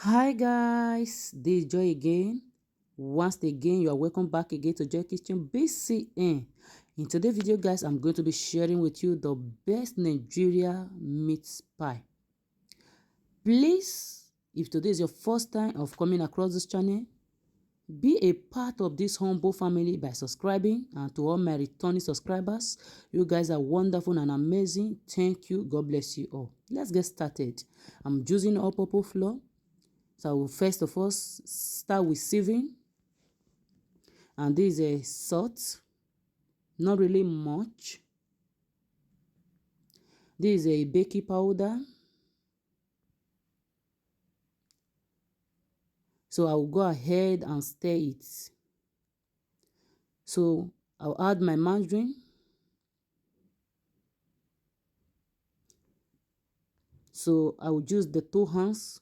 Hi guys, this is Joy again. Once again, you are welcome back again to Joy Kitchen BCN. In today's video, guys, I'm going to be sharing with you the best Nigeria meat pie. Please, if today is your first time of coming across this channel, be a part of this humble family by subscribing, and to all my returning subscribers, you guys are wonderful and amazing. Thank you. God bless you all. Let's get started. I'm using all-purpose flour. So I will first of all start with sieving, and this is a salt, not really much. This is a baking powder. So I will go ahead and stir it. So I'll add my margarine. So I will use the 2 hands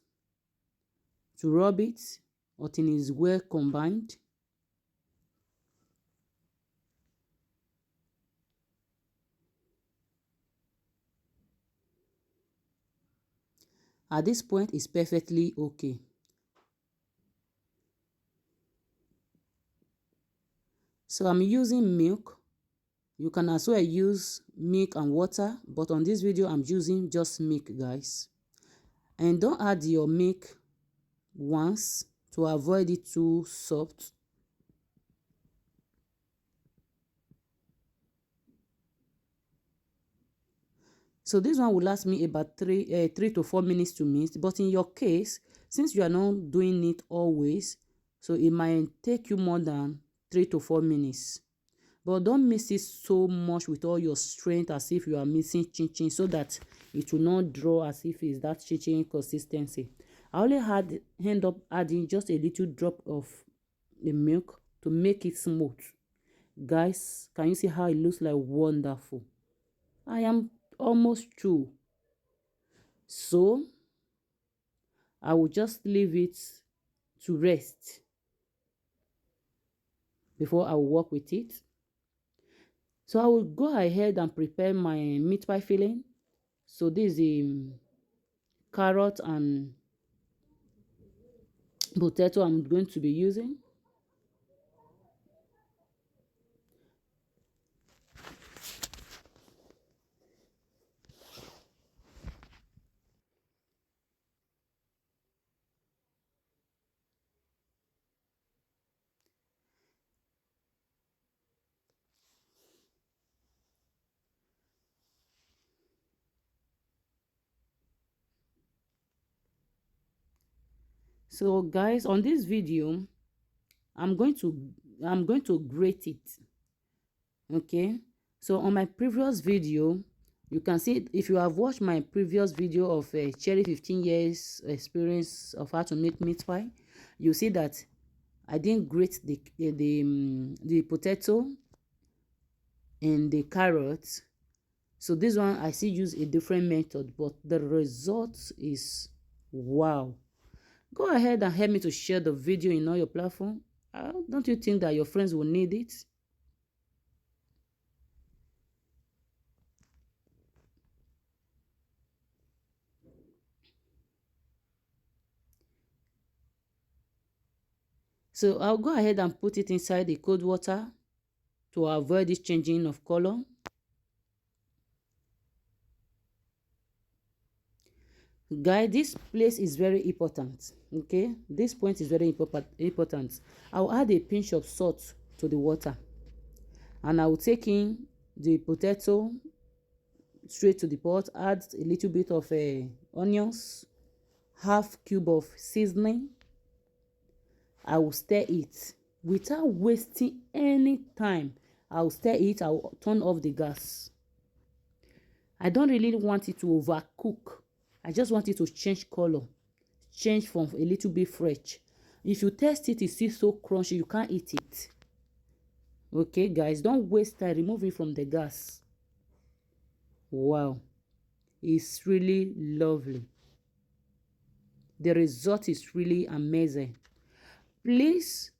to rub it until it is well combined. At this point, it's perfectly okay. So I'm using milk. You can as well use milk and water, but on this video, I'm using just milk, guys. And don't add your milk once to avoid it too soft. So this one will last me about 3 to 4 minutes to mix. But in your case, since you are not doing it always, so it might take you more than 3 to 4 minutes. But don't mix it so much with all your strength as if you are mixing chin-chin, so that it will not draw as if it's that chin-chin consistency. I only end up adding just a little drop of the milk to make it smooth. Guys, can you see how it looks like? Wonderful. I am almost through. So I will just leave it to rest before I will work with it. So I will go ahead and prepare my meat pie filling. So this is the carrot and potato I'm going to be using. So guys, on this video, I'm going to grate it. Okay, so on my previous video, you can see, if you have watched my previous video of Cherry 15 years experience of how to make meat pie, you see that I didn't grate the potato and the carrots. So this one I still use a different method, but the result is wow. Go ahead and help me to share the video in all your platform. Don't you think that your friends will need it? So I'll go ahead and put it inside the cold water to avoid this changing of color. Guys, this place is very important. Okay, this point is very important. I'll add a pinch of salt to the water, and I will take in the potato straight to the pot. Add a little bit of onions, half cube of seasoning. I will stir it without wasting any time. I will stir it. I will turn off the gas. I don't really want it to overcook. I just want it to change color, change from a little bit fresh. If you taste it, it's still so crunchy, you can't eat it. Okay, guys, don't waste time. Remove it from the gas. Wow, it's really lovely. The result is really amazing. Please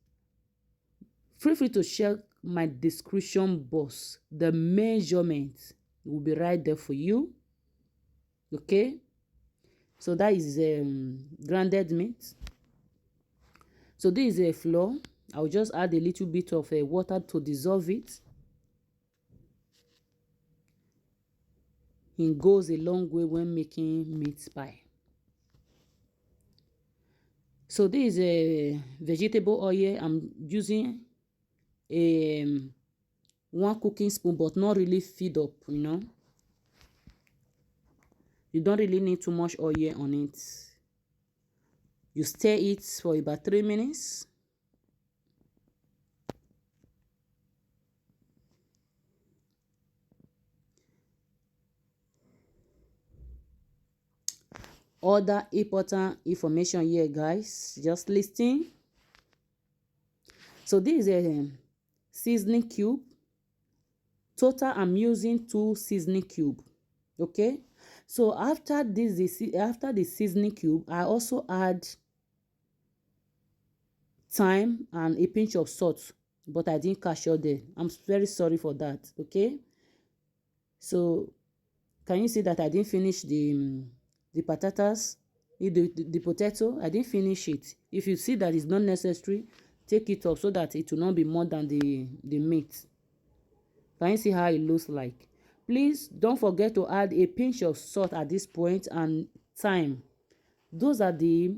feel free to check my description box. The measurement will be right there for you. Okay, So that is grounded meat. So this is a flour. I'll just add a little bit of water to dissolve it. It goes a long way when making meat pie. So this is a vegetable oil. I'm using a 1 cooking spoon, but not really filled up, you know. You don't really need too much oil on it. You stir it for about 3 minutes. Other important information here, guys, just listen. So this is a seasoning cube. Total, I'm using 2 seasoning cube. Okay, so after the seasoning cube, I also add thyme and a pinch of salt, but I didn't capture there. I'm very sorry for that. Okay, so can you see that I didn't finish the potatoes, the potato? I didn't finish it. If you see that it's not necessary, take it off so that it will not be more than the meat. Can you see how it looks like? Please don't forget to add a pinch of salt at this point and thyme. Those are the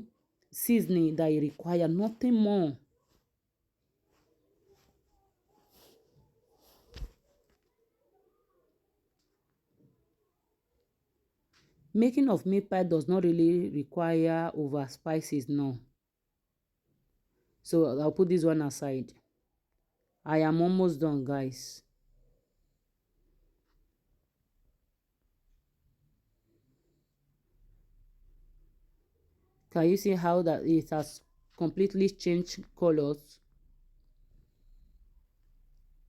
seasoning that you require, nothing more. Making of meat pie does not really require over spices, no. So I'll put this one aside. I am almost done, guys. Can you see how that it has completely changed colors?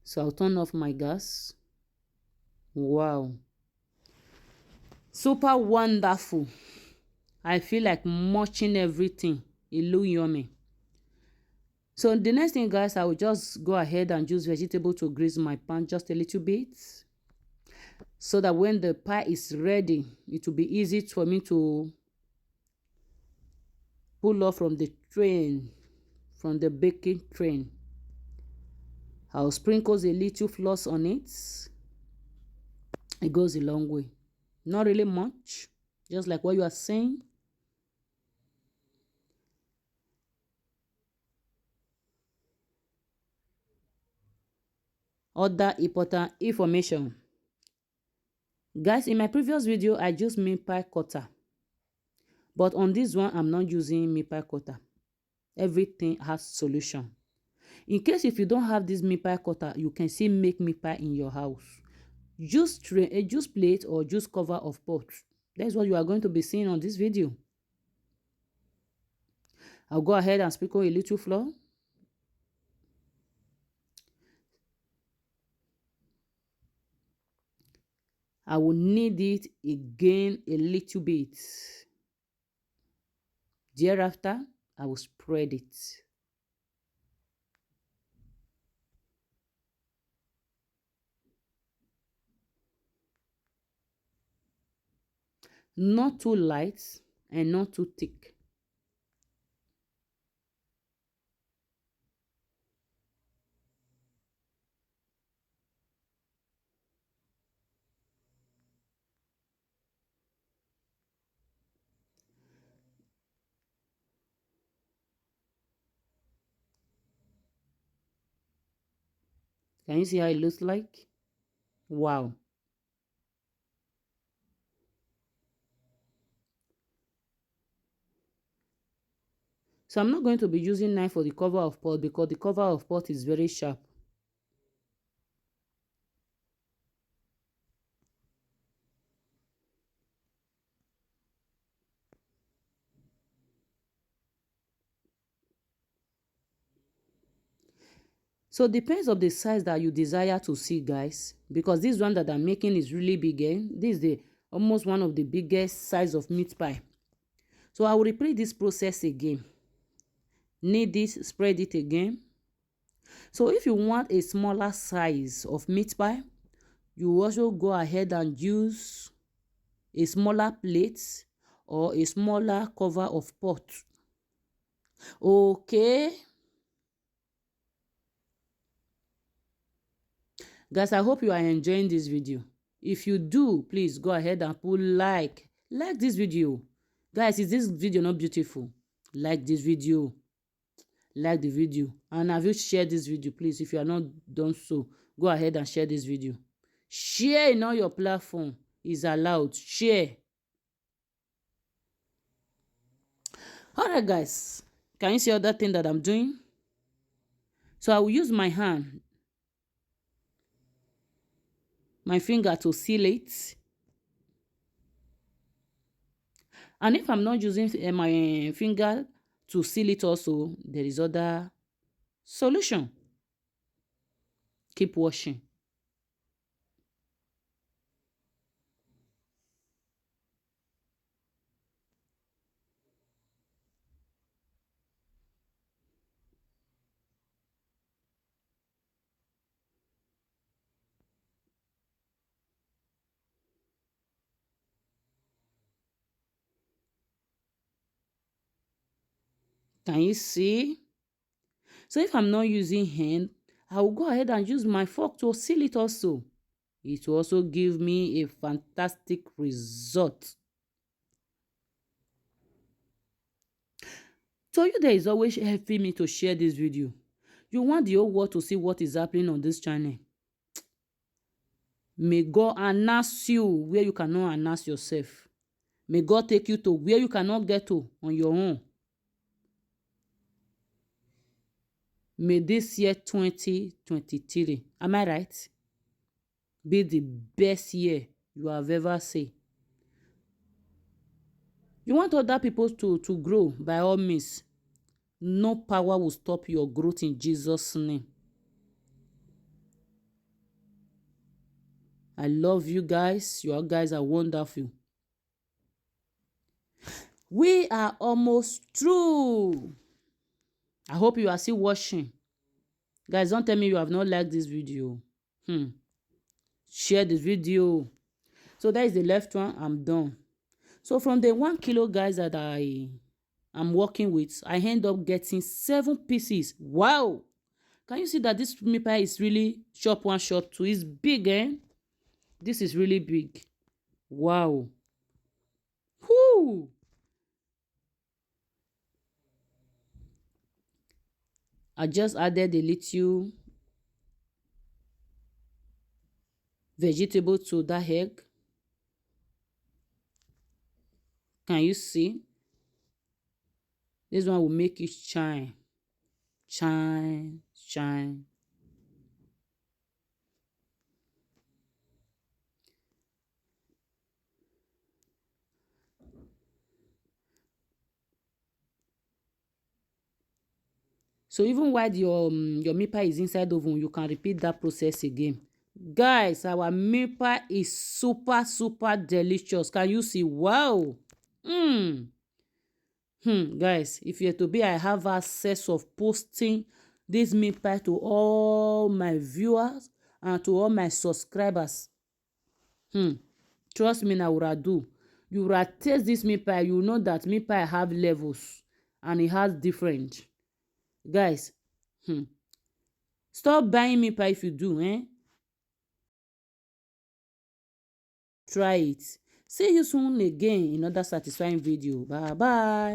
So I'll turn off my gas. Wow. Super wonderful. I feel like munching everything. It looks yummy. So the next thing, guys, I will just go ahead and use vegetable to grease my pan just a little bit, so that when the pie is ready, it will be easy for me to pull off from the train, from the baking train. I'll sprinkle a little flour on it. It goes a long way. Not really much, just like what you are saying. Other important information. Guys, in my previous video, I used meat pie cutter. But on this one, I'm not using meat pie cutter. Everything has solution. In case if you don't have this meat pie cutter, you can still make meat pie in your house. Use plate or use cover of pot. That's what you are going to be seeing on this video. I'll go ahead and sprinkle a little flour. I will knead it again a little bit. Thereafter, I will spread it. Not too light and not too thick. Can you see how it looks like? Wow. So I'm not going to be using knife for the cover of pot because the cover of pot is very sharp. So it depends on the size that you desire to see, guys, because this one that I'm making is really big. This is the almost one of the biggest size of meat pie. So I will repeat this process again. Knead this, spread it again. So if you want a smaller size of meat pie, you also go ahead and use a smaller plate, or a smaller cover of pot. Okay, guys, I hope you are enjoying this video. If you do, please go ahead and put like this video. Guys, is this video not beautiful? Like this video, like the video. And have you shared this video? Please, if you are not done so, go ahead and share this video. Share in all your platform is allowed. Share. All right, guys, can you see other thing that I'm doing? So I will use my hand, my finger to seal it. And if I'm not using my finger to seal it also, there is other solution. Keep washing. Can you see? So if I'm not using hand, I will go ahead and use my fork to seal it also. It will also give me a fantastic result. So you there is always helping me to share this video. You want the whole world to see what is happening on this channel. May God announce you where you cannot announce yourself. May God take you to where you cannot get to on your own. May this year 2023, am I right, be the best year you have ever seen. You want other people to grow, by all means. No power will stop your growth in Jesus' name. I love you guys. You guys are wonderful. We are almost through. I hope you are still watching. Guys, don't tell me you have not liked this video. Share this video. So that is the left one. I'm done. So from the 1 kilo, guys, that I'm working with, I end up getting 7 pieces. Wow! Can you see that this meat pie is really shop 1, shop 2? It's big, eh? This is really big. Wow. Whoo! I just added a little vegetable to that egg. Can you see? This one will make it shine. Shine, shine. So even while your meat pie is inside the oven, you can repeat that process again. Guys, our meat pie is super, super delicious. Can you see? Wow. Guys, if you're to be, I have access of posting this meat pie to all my viewers and to all my subscribers. Trust me now, Uradu. You will taste this meat pie, you know that meat pie have levels and it has different. Guys, stop buying meat pie if you do, Try it. See you soon again in another satisfying video. Bye bye.